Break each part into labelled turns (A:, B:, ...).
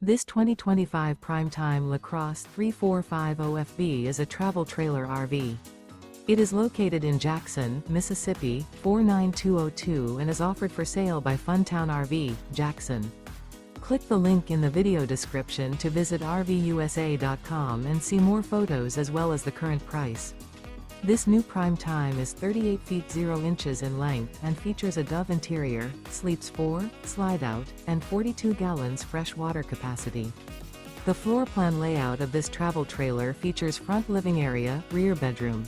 A: This 2025 Prime Time LaCrosse 3450FB is a travel trailer RV. It is located in Jackson, Mississippi, 49202 and is offered for sale by Funtown RV, Jackson. Click the link in the video description to visit RVUSA.com and see more photos as well as the current price. This new Prime Time is 38 feet 0 inches in length and features a Dove interior, sleeps 4, Slideout, and 42 gallons fresh water capacity. The floor plan layout of this travel trailer features front living area, rear bedroom.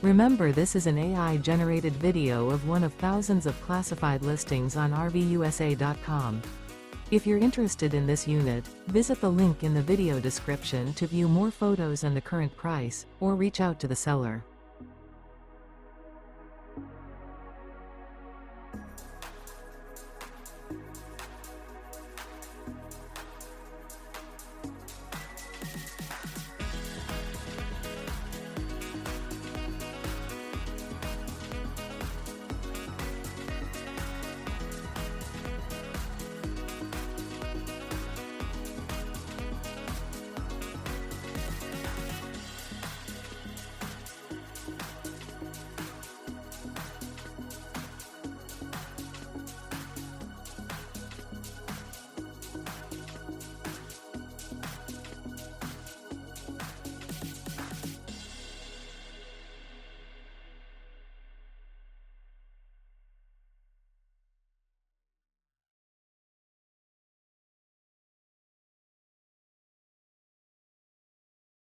A: Remember, this is an AI-generated video of one of thousands of classified listings on RVUSA.com. If you're interested in this unit, visit the link in the video description to view more photos and the current price, or reach out to the seller.